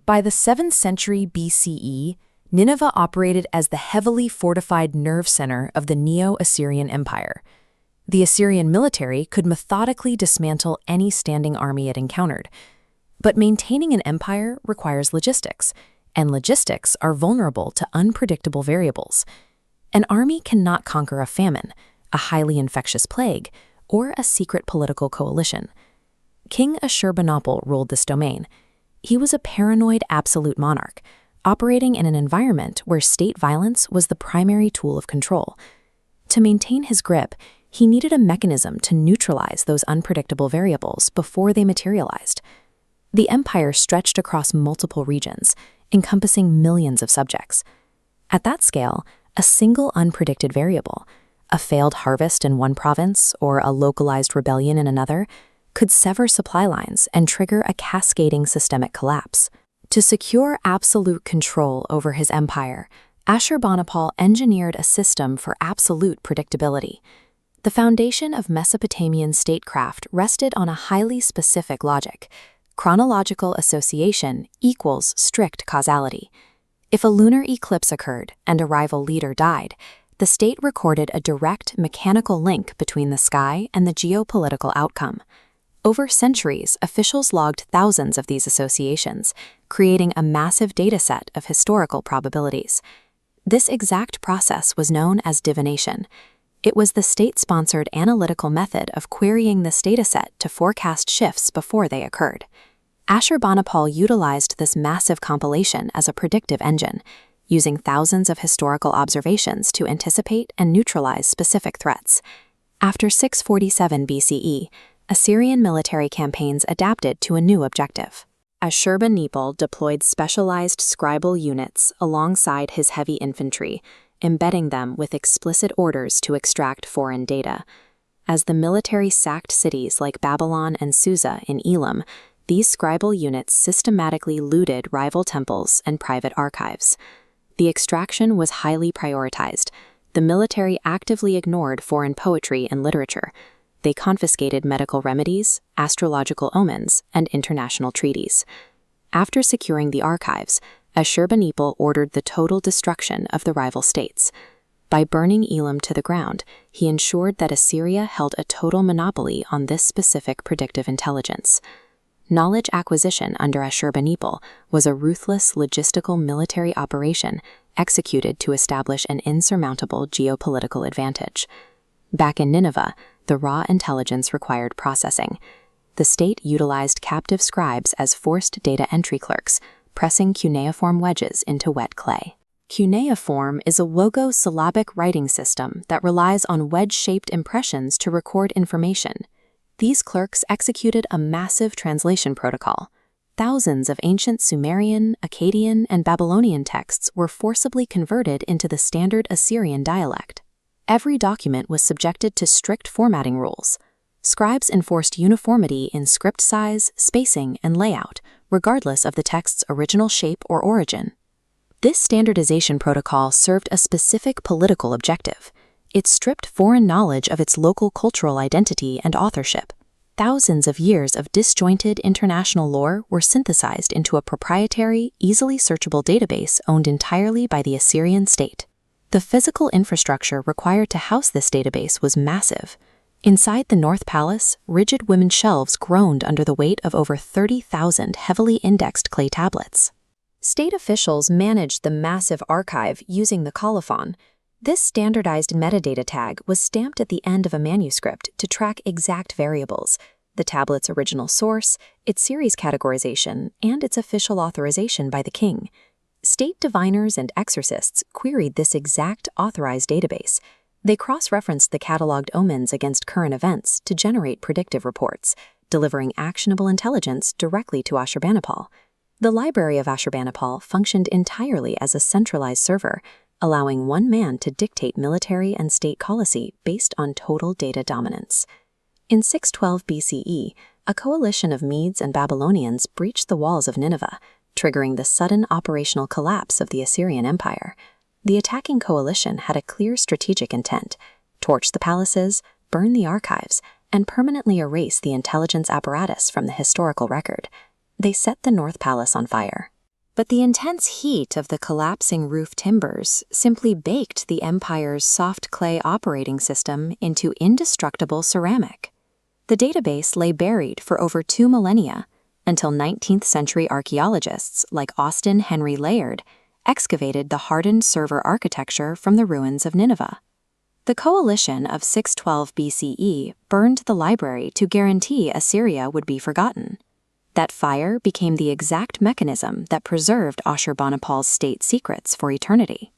By the 7th century BCE, Nineveh operated as the heavily fortified nerve center of the Neo-Assyrian Empire. The Assyrian military could methodically dismantle any standing army it encountered. But maintaining an empire requires logistics, and logistics are vulnerable to unpredictable variables. An army cannot conquer a famine, a highly infectious plague, or a secret political coalition. King Ashurbanipal ruled this domain. He was a paranoid absolute monarch, operating in an environment where state violence was the primary tool of control. To maintain his grip, he needed a mechanism to neutralize those unpredictable variables before they materialized. The empire stretched across multiple regions, encompassing millions of subjects. At that scale, a single unpredicted variable, a failed harvest in one province or a localized rebellion in another, could sever supply lines and trigger a cascading systemic collapse. To secure absolute control over his empire, Ashurbanipal engineered a system for absolute predictability. The foundation of Mesopotamian statecraft rested on a highly specific logic. Chronological association equals strict causality. If a lunar eclipse occurred and a rival leader died, the state recorded a direct mechanical link between the sky and the geopolitical outcome. Over centuries, officials logged thousands of these associations, creating a massive dataset of historical probabilities. This exact process was known as divination. It was the state-sponsored analytical method of querying this dataset to forecast shifts before they occurred. Ashurbanipal utilized this massive compilation as a predictive engine, using thousands of historical observations to anticipate and neutralize specific threats. After 647 BCE, Assyrian military campaigns adapted to a new objective. Ashurbanipal deployed specialized scribal units alongside his heavy infantry, embedding them with explicit orders to extract foreign data. As the military sacked cities like Babylon and Susa in Elam, these scribal units systematically looted rival temples and private archives. The extraction was highly prioritized. The military actively ignored foreign poetry and literature. They confiscated medical remedies, astrological omens, and international treaties. After securing the archives, Ashurbanipal ordered the total destruction of the rival states. By burning Elam to the ground, he ensured that Assyria held a total monopoly on this specific predictive intelligence. Knowledge acquisition under Ashurbanipal was a ruthless logistical military operation executed to establish an insurmountable geopolitical advantage. Back in Nineveh, the raw intelligence required processing. The state utilized captive scribes as forced data entry clerks, pressing cuneiform wedges into wet clay. Cuneiform is a logo-syllabic writing system that relies on wedge-shaped impressions to record information. These clerks executed a massive translation protocol. Thousands of ancient Sumerian, Akkadian, and Babylonian texts were forcibly converted into the standard Assyrian dialect. Every document was subjected to strict formatting rules. Scribes enforced uniformity in script size, spacing, and layout, regardless of the text's original shape or origin. This standardization protocol served a specific political objective. It stripped foreign knowledge of its local cultural identity and authorship. Thousands of years of disjointed international lore were synthesized into a proprietary, easily searchable database owned entirely by the Assyrian state. The physical infrastructure required to house this database was massive. Inside the North Palace, rigid wooden shelves groaned under the weight of over 30,000 heavily indexed clay tablets. State officials managed the massive archive using the colophon. This standardized metadata tag was stamped at the end of a manuscript to track exact variables, the tablet's original source, its series categorization, and its official authorization by the king. State diviners and exorcists queried this exact authorized database. They cross-referenced the cataloged omens against current events to generate predictive reports, delivering actionable intelligence directly to Ashurbanipal. The Library of Ashurbanipal functioned entirely as a centralized server, allowing one man to dictate military and state policy based on total data dominance. In 612 BCE, a coalition of Medes and Babylonians breached the walls of Nineveh, triggering the sudden operational collapse of the Assyrian Empire. The attacking coalition had a clear strategic intent: torch the palaces, burn the archives, and permanently erase the intelligence apparatus from the historical record. They set the North Palace on fire. But the intense heat of the collapsing roof timbers simply baked the empire's soft clay operating system into indestructible ceramic. The database lay buried for over 2 millennia, until 19th century archaeologists like Austin Henry Layard excavated the hardened server architecture from the ruins of Nineveh. The coalition of 612 BCE burned the library to guarantee Assyria would be forgotten. That fire became the exact mechanism that preserved Ashurbanipal's state secrets for eternity.